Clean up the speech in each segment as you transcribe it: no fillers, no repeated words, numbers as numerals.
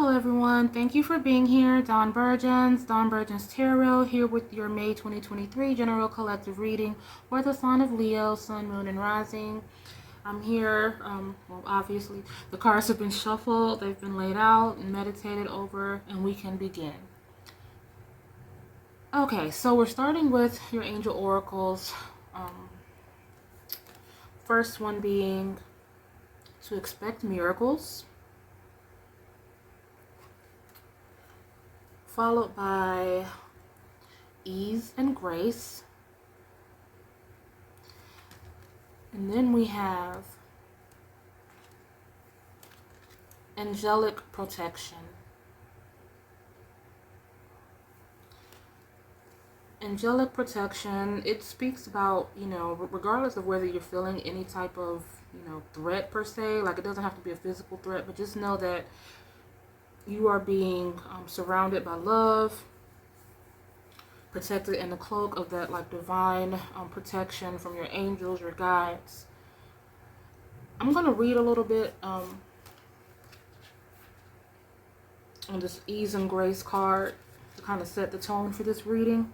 Hello everyone, thank you for being here. Dawn Burgens Tarot, here with your May 2023 General Collective Reading for the sign of Leo, Sun, Moon, and Rising. I'm here, well obviously the cards have been shuffled, they've been laid out and meditated over, and we can begin. Okay, so we're starting with your angel oracles. First one being to expect miracles, followed by ease and grace. And then we have angelic protection. Angelic protection, it speaks about, regardless of whether you're feeling any type of, threat per se, like it doesn't have to be a physical threat, but just know that you are being surrounded by love, protected in the cloak of that like divine protection from your angels, your guides. I'm going to read a little bit on this ease and grace card to kind of set the tone for this reading.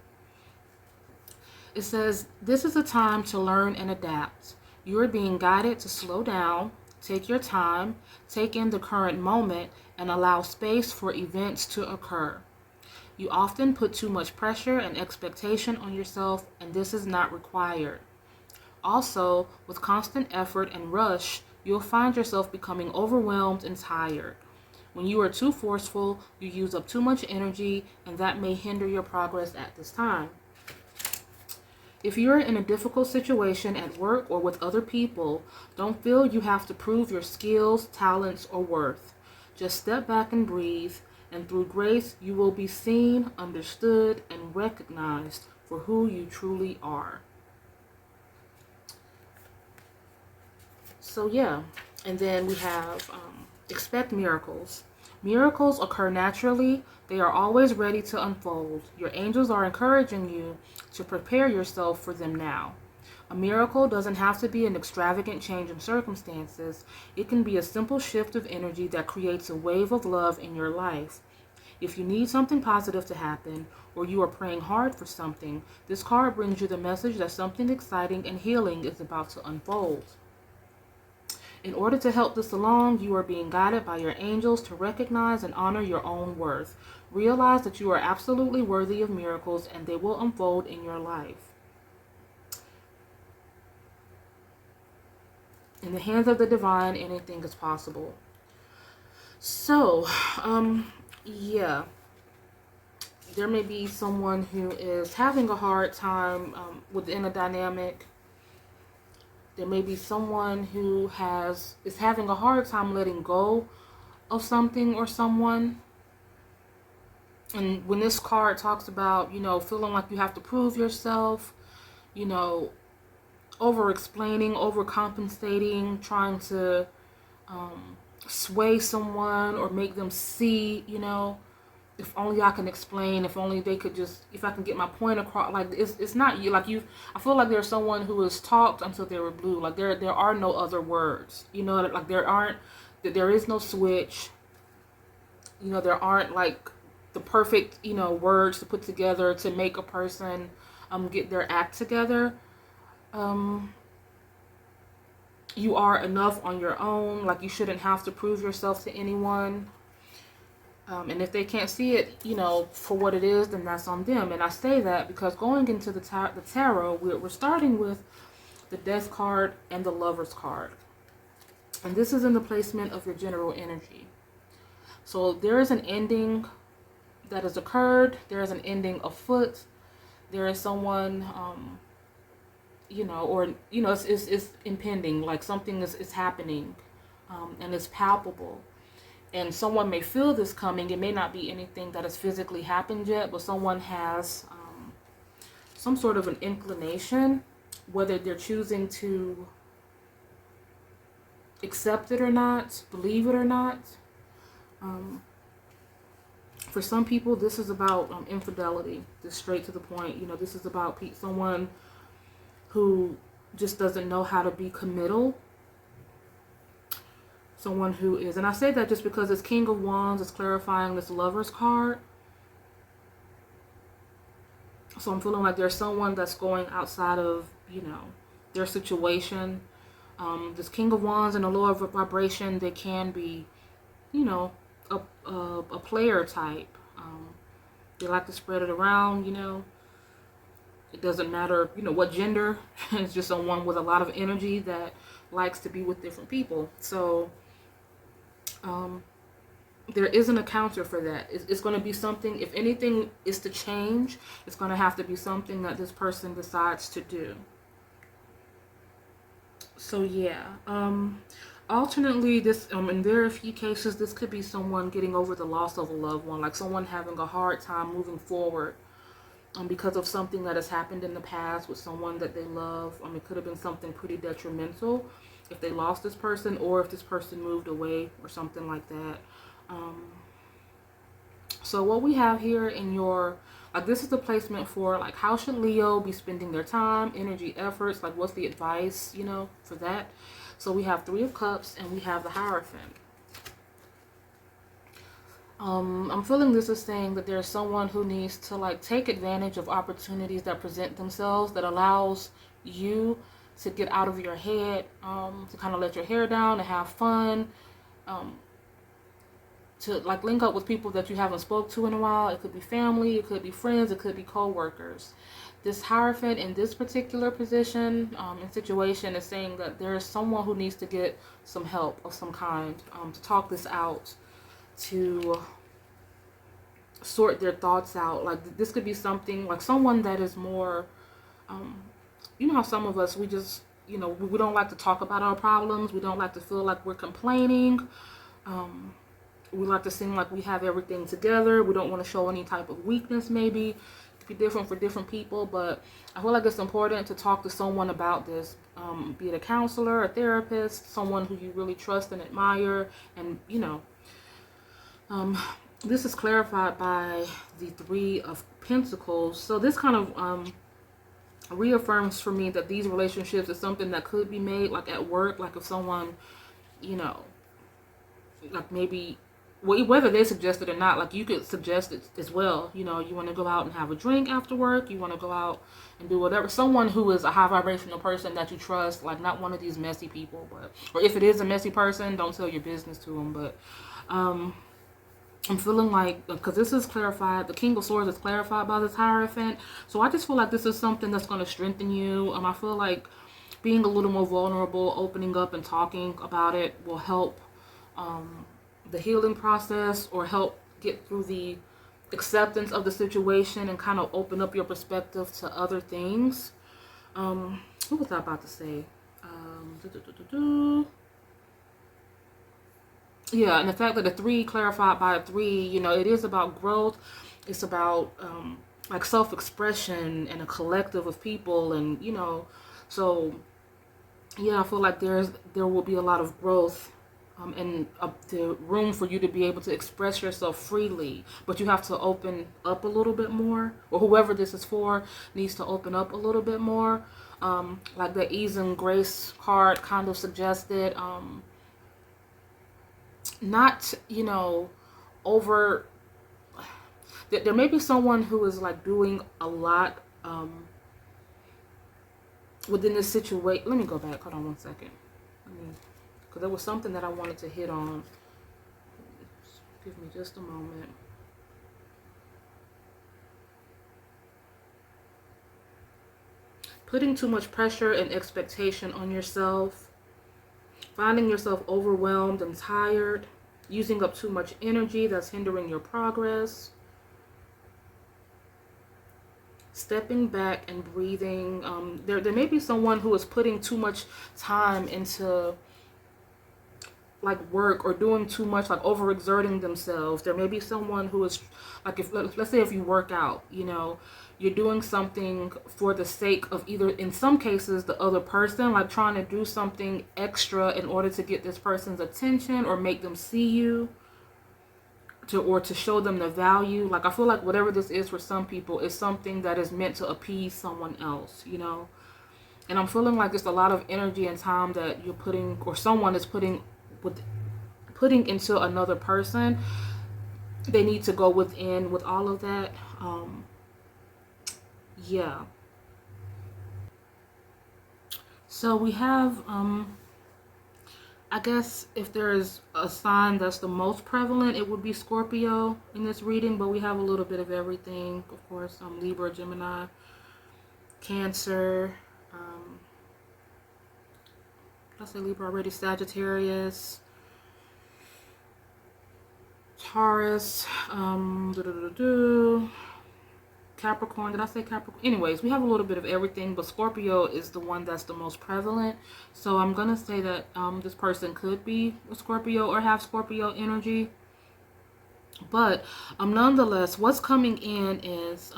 It says, this is a time to learn and adapt. You are being guided to slow down, take your time, take in the current moment, and allow space for events to occur. You often put too much pressure and expectation on yourself, and this is not required. Also, with constant effort and rush, you'll find yourself becoming overwhelmed and tired. When you are too forceful, you use up too much energy, and that may hinder your progress at this time. If you're in a difficult situation at work or with other people, don't feel you have to prove your skills, talents, or worth. Just step back and breathe, and through grace, you will be seen, understood, and recognized for who you truly are. So yeah, and then we have expect miracles. Miracles occur naturally. They are always ready to unfold. Your angels are encouraging you to prepare yourself for them now. A miracle doesn't have to be an extravagant change in circumstances. It can be a simple shift of energy that creates a wave of love in your life. If you need something positive to happen, or you are praying hard for something, this card brings you the message that something exciting and healing is about to unfold. In order to help this along, you are being guided by your angels to recognize and honor your own worth. Realize that you are absolutely worthy of miracles, and they will unfold in your life. In the hands of the divine, anything is possible. So, yeah. There may be someone who is having a hard time within a dynamic. There may be someone who is having a hard time letting go of something or someone. And when this card talks about, feeling like you have to prove yourself, over-explaining, overcompensating, trying to sway someone or make them see, if only I can explain, if only they could just, if I can get my point across, like it's not you, like you, I feel like there's someone who has talked until they were blue, like there are no other words, like there is no switch, there aren't like the perfect, words to put together to make a person get their act together. You are enough on your own, like you shouldn't have to prove yourself to anyone. And if they can't see it, for what it is, then that's on them. And I say that because going into the tarot, we're starting with the Death card and the Lover's card. And this is in the placement of your general energy. So there is an ending that has occurred. There is an ending afoot. There is someone, it's impending, like something is happening, and it's palpable. And someone may feel this coming. It may not be anything that has physically happened yet, but someone has some sort of an inclination, whether they're choosing to accept it or not, believe it or not. For some people, this is about infidelity, just straight to the point. This is about someone who just doesn't know how to be committal. Someone who is, and I say that just because it's King of Wands, it's clarifying this Lover's card. So I'm feeling like there's someone that's going outside of, their situation. This King of Wands and the lower vibration, they can be, you know, a player type. They like to spread it around, It doesn't matter, what gender. It's just someone with a lot of energy that likes to be with different people. So there isn't a counter for that. It's going to be something, if anything is to change, it's going to have to be something that this person decides to do. So yeah, alternately, this in very few cases, this could be someone getting over the loss of a loved one, like someone having a hard time moving forward because of something that has happened in the past with someone that they love. It could have been something pretty detrimental if they lost this person, or if this person moved away or something like that. So what we have here in your, like, this is the placement for, like, how should Leo be spending their time, energy, efforts, like, what's the advice, for that. So we have 3 of Cups and we have the Hierophant. I'm feeling this is saying that there's someone who needs to, like, take advantage of opportunities that present themselves, that allows you to get out of your head, to kind of let your hair down and have fun, to, like, link up with people that you haven't spoke to in a while. It could be family, it could be friends, it could be co-workers. This Hierophant in this particular position and situation is saying that there is someone who needs to get some help of some kind, to talk this out, to sort their thoughts out. Like, this could be something like someone that is more, you know how some of us, we just, we don't like to talk about our problems. We don't like to feel like we're complaining. We like to seem like we have everything together. We don't want to show any type of weakness, maybe. It could be different for different people, but I feel like it's important to talk to someone about this, be it a counselor, a therapist, someone who you really trust and admire, and, this is clarified by the 3 of Pentacles. So this kind of reaffirms for me that these relationships is something that could be made, like at work, like if someone, like maybe, whether they suggest it or not, like you could suggest it as well. You want to go out and have a drink after work. You want to go out and do whatever. Someone who is a high vibrational person that you trust, like not one of these messy people. But, or if it is a messy person, don't tell your business to them. But I'm feeling like, because this is clarified, the King of Swords is clarified by this Hierophant. So I just feel like this is something that's going to strengthen you. I feel like being a little more vulnerable, opening up and talking about it will help the healing process, or help get through the acceptance of the situation and kind of open up your perspective to other things. What was I about to say? Yeah, and the fact that the 3 clarified by a 3, it is about growth. It's about like self-expression and a collective of people, and so yeah, I feel like there will be a lot of growth. And the room for you to be able to express yourself freely, but you have to open up a little bit more, or whoever this is for needs to open up a little bit more. Like the Ease and Grace card kind of suggested, not, over, there may be someone who is like doing a lot within this situation. Let me go back, hold on one second. Because there was something that I wanted to hit on. Give me just a moment. Putting too much pressure and expectation on yourself. Finding yourself overwhelmed and tired. Using up too much energy that's hindering your progress. Stepping back and breathing. There may be someone who is putting too much time into like work, or doing too much, like overexerting themselves. There may be someone who is like, if let's say if you work out, you're doing something for the sake of either, in some cases, the other person, like trying to do something extra in order to get this person's attention or make them see you, or to show them the value. Like, I feel like whatever this is for some people is something that is meant to appease someone else, And I'm feeling like it's a lot of energy and time that you're putting, or someone is putting putting into another person, they need to go within with all of that. Yeah. So we have, I guess if there's a sign that's the most prevalent, it would be Scorpio in this reading, but we have a little bit of everything. Of course, Libra, Gemini, Cancer, did I say Libra already? Sagittarius, Taurus, Capricorn. Did I say Capricorn? Anyways, we have a little bit of everything, but Scorpio is the one that's the most prevalent. So I'm going to say that this person could be a Scorpio or have Scorpio energy. But nonetheless, what's coming in is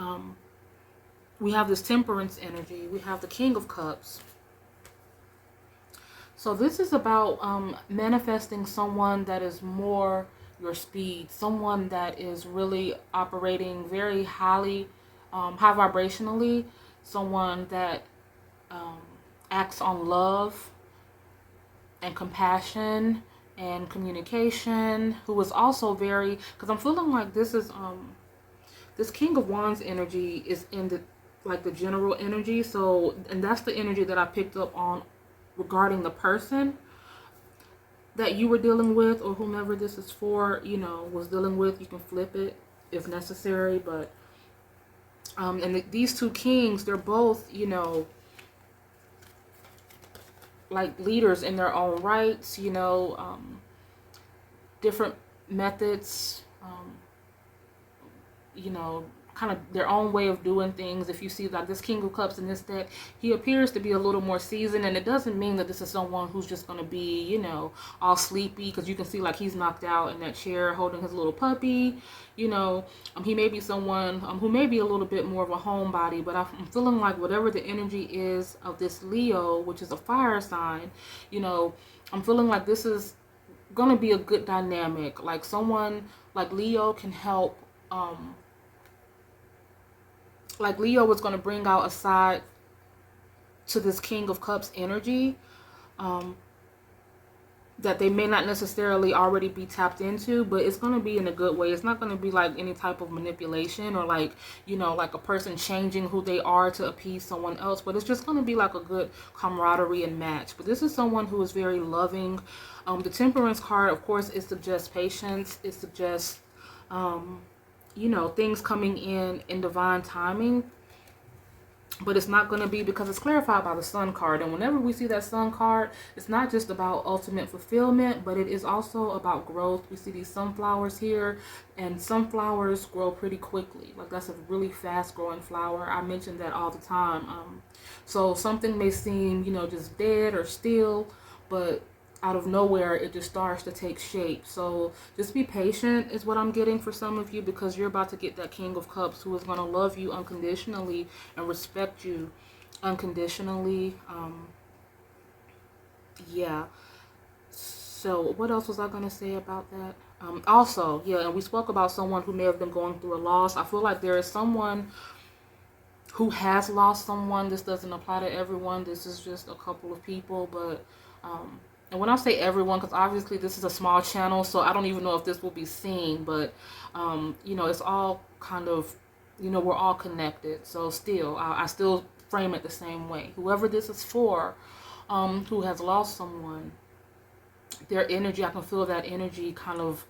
we have this Temperance energy. We have the King of Cups. So this is about manifesting someone that is more your speed, someone that is really operating very highly, high vibrationally, someone that acts on love and compassion and communication, who is also very, because I'm feeling like this is this King of Wands energy is in the like the general energy. So, and that's the energy that I picked up on regarding the person that you were dealing with, or whomever this is for, you know, was dealing with. You can flip it if necessary, but and these two kings, they're both, you know, like leaders in their own rights, you know, different methods, you know, kind of their own way of doing things. If you see like this King of Cups in this deck, he appears to be a little more seasoned, and it doesn't mean that this is someone who's just going to be, you know, all sleepy, because you can see like he's knocked out in that chair holding his little puppy, you know. He may be someone who may be a little bit more of a homebody, but I'm feeling like whatever the energy is of this Leo, which is a fire sign, you know, I'm feeling like this is going to be a good dynamic. Like someone like Leo can help, like Leo was going to bring out a side to this King of Cups energy that they may not necessarily already be tapped into, but it's going to be in a good way. It's not going to be like any type of manipulation or like, you know, like a person changing who they are to appease someone else, but it's just going to be like a good camaraderie and match. But this is someone who is very loving. The Temperance card, of course, it suggests patience. It suggests, you know, things coming in divine timing. But it's not going to be, because it's clarified by the Sun card. And whenever we see that Sun card, it's not just about ultimate fulfillment, but it is also about growth. We see these sunflowers here, and sunflowers grow pretty quickly. Like that's a really fast growing flower. I mention that all the time. So something may seem, you know, just dead or still, but out of nowhere it just starts to take shape. So just be patient is what I'm getting for some of you, because you're about to get that King of Cups who is going to love you unconditionally and respect you unconditionally. Yeah. So what else was I going to say about that? Also, yeah, and we spoke about someone who may have been going through a loss. I feel like there is someone who has lost someone. This doesn't apply to everyone. This is just a couple of people, but and when I say everyone, because obviously this is a small channel, so I don't even know if this will be seen, but, you know, it's all kind of, you know, we're all connected. So still, I still frame it the same way. Whoever this is for, who has lost someone, their energy, I can feel that energy kind of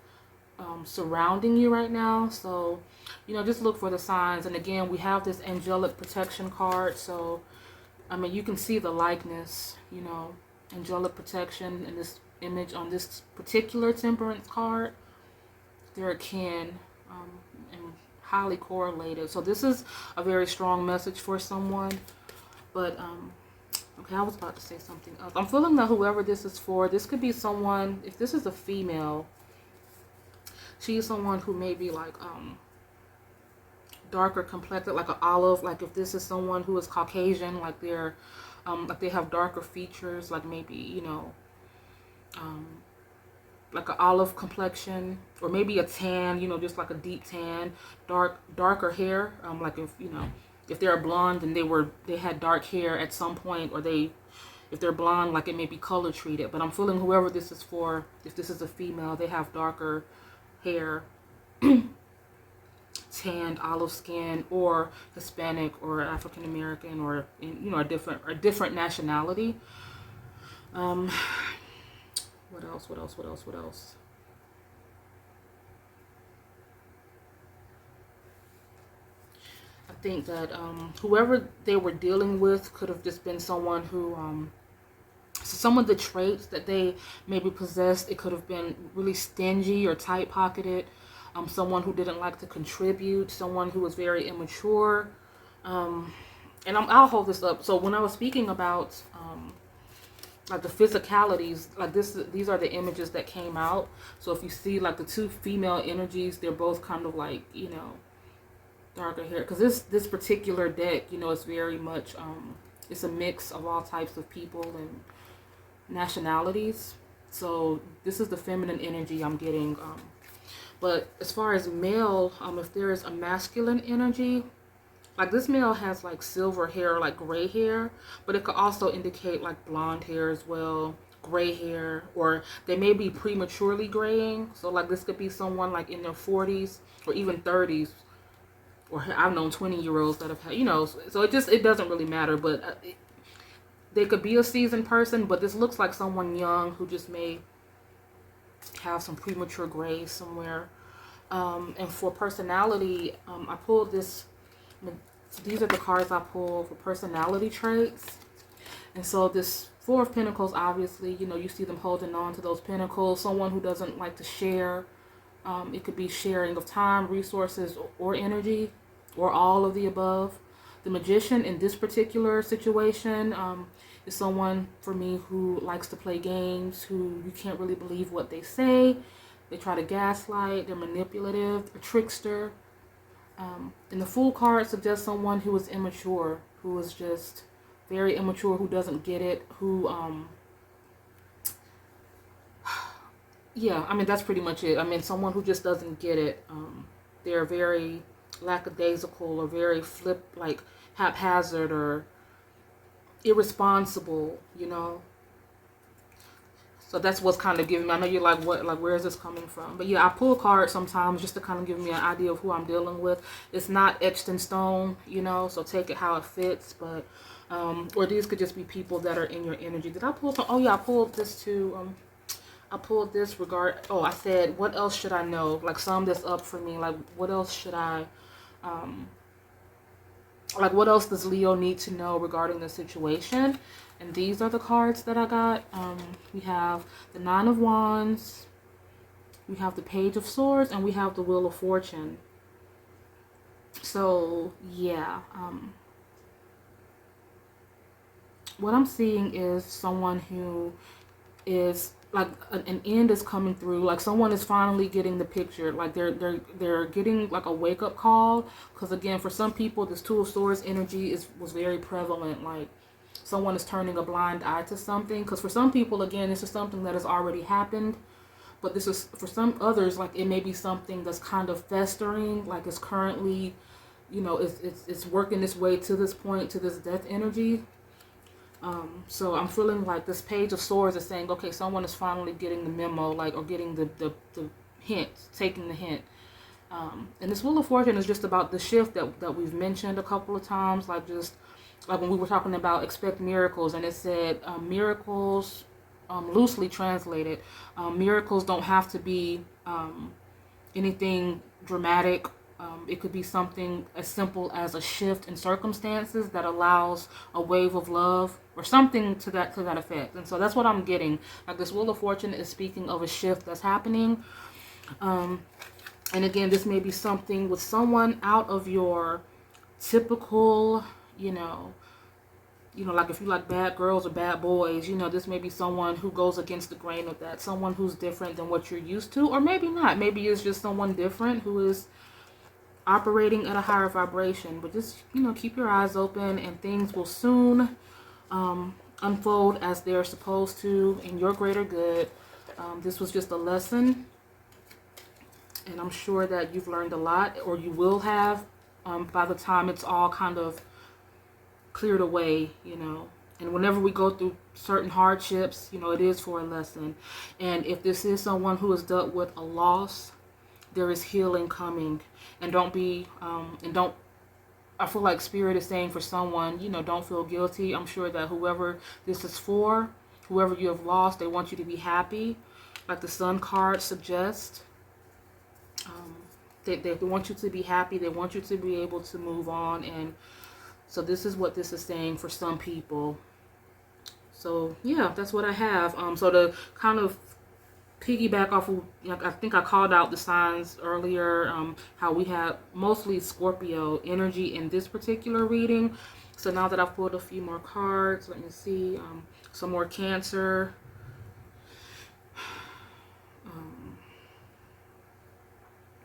surrounding you right now. So, you know, just look for the signs. And again, we have this angelic protection card. So, I mean, you can see the likeness, you know, angelic protection in this image on this particular Temperance card. They're akin and highly correlated. So this is a very strong message for someone. But okay, I was about to say something else. I'm feeling that whoever this is for, this could be someone, if this is a female, she's someone who may be like darker complected, like an olive. Like if this is someone who is Caucasian, like they're like they have darker features, like maybe, you know, like an olive complexion, or maybe a tan, you know, just like a deep tan, darker hair. Like if, you know, if they're a blonde and they had dark hair at some point, or they, if they're blonde, like it may be color treated. But I'm feeling whoever this is for, if this is a female, they have darker hair, tanned, olive skin, or Hispanic, or African American, or a different nationality. What else? What else? What else? What else? I think that whoever they were dealing with could have just been someone who, some of the traits that they maybe possessed, it could have been really stingy or tight-pocketed, someone who didn't like to contribute, someone who was very immature. And I'll hold this up. So when I was speaking about like the physicalities, like these are the images that came out. So if you see like the two female energies, they're both kind of like, darker hair, because this particular deck, it's very much it's a mix of all types of people and nationalities. So this is the feminine energy I'm getting. But as far as male, if there is a masculine energy, like this male has like silver hair, like gray hair, but it could also indicate like blonde hair as well, gray hair, or they may be prematurely graying. So like this could be someone like in their 40s or even 30s, or I've known 20-year-olds that have had, so it doesn't really matter, but they could be a seasoned person, but this looks like someone young who just may have some premature gray somewhere. And for personality, I pulled this. These are the cards I pulled for personality traits. And so this Four of Pentacles, obviously, you see them holding on to those pentacles. Someone who doesn't like to share. It could be sharing of time, resources, or energy, or all of the above. The Magician in this particular situation is someone, for me, who likes to play games, who you can't really believe what they say. They try to gaslight, they're manipulative, a trickster. And the Fool card suggests someone who is immature, who is just very immature, who doesn't get it, who, yeah, I mean, that's pretty much it. I mean, someone who just doesn't get it. They're very lackadaisical, or very like haphazard, or irresponsible, So that's what's kind of giving me. I know you're like, what, like, where is this coming from? But yeah, I pull cards sometimes just to kind of give me an idea of who I'm dealing with. It's not etched in stone, so take it how it fits. But, or these could just be people that are in your energy. Did I pull some? Oh yeah, I pulled this too. I pulled this I said, what else should I know? Like, sum this up for me. Like, what else should I, like, what else does Leo need to know regarding the situation? And these are the cards that I got. We have the Nine of Wands, we have the Page of Swords, and we have the Wheel of Fortune. So, yeah. What I'm seeing is someone who is like an end is coming through, like someone is finally getting the picture, like they're getting like a wake-up call, because again, for some people, this Two of Swords energy was very prevalent, like someone is turning a blind eye to something, because for some people, again, this is something that has already happened, but this is, for some others, like it may be something that's kind of festering, like it's currently, it's working its way to this point, to this death energy. So I'm feeling like this Page of Swords is saying, okay, someone is finally getting the memo, like, or getting the hint, taking the hint. And this Wheel of Fortune is just about the shift that we've mentioned a couple of times, like just like when we were talking about expect miracles, and it said miracles, loosely translated, miracles don't have to be anything dramatic. It could be something as simple as a shift in circumstances that allows a wave of love, or something to that effect. And so that's what I'm getting. Like this Wheel of Fortune is speaking of a shift that's happening. And again, this may be something with someone out of your typical, like if you like bad girls or bad boys, this may be someone who goes against the grain of that. Someone who's different than what you're used to, or maybe not. Maybe it's just someone different who is operating at a higher vibration. But just, keep your eyes open, and things will soon unfold as they're supposed to, in your greater good. This was just a lesson, and I'm sure that you've learned a lot, or you will have, by the time it's all kind of cleared away, And whenever we go through certain hardships, you know, it is for a lesson. And if this is someone who has dealt with a loss, there is healing coming. And don't be, I feel like Spirit is saying for someone, you know, don't feel guilty. I'm sure that whoever this is for, whoever you have lost, they want you to be happy. Like the Sun card suggests. They want you to be happy. They want you to be able to move on. And so this is what this is saying for some people. So yeah, that's what I have. So to kind of piggyback off of, like, I think I called out the signs earlier, how we have mostly Scorpio energy in this particular reading. So now that I've pulled a few more cards, let me see, some more Cancer.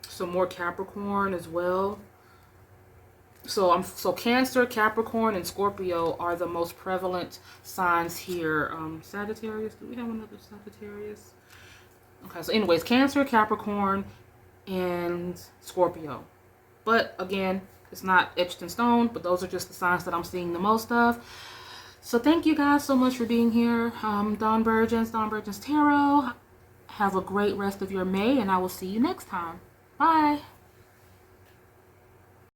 Some more Capricorn as well. So Cancer, Capricorn, and Scorpio are the most prevalent signs here. Sagittarius, do we have another Sagittarius? Okay, so anyways, Cancer, Capricorn, and Scorpio. But again, it's not etched in stone, but those are just the signs that I'm seeing the most of. So thank you guys so much for being here. Dawn Burgess Tarot. Have a great rest of your May, and I will see you next time. Bye.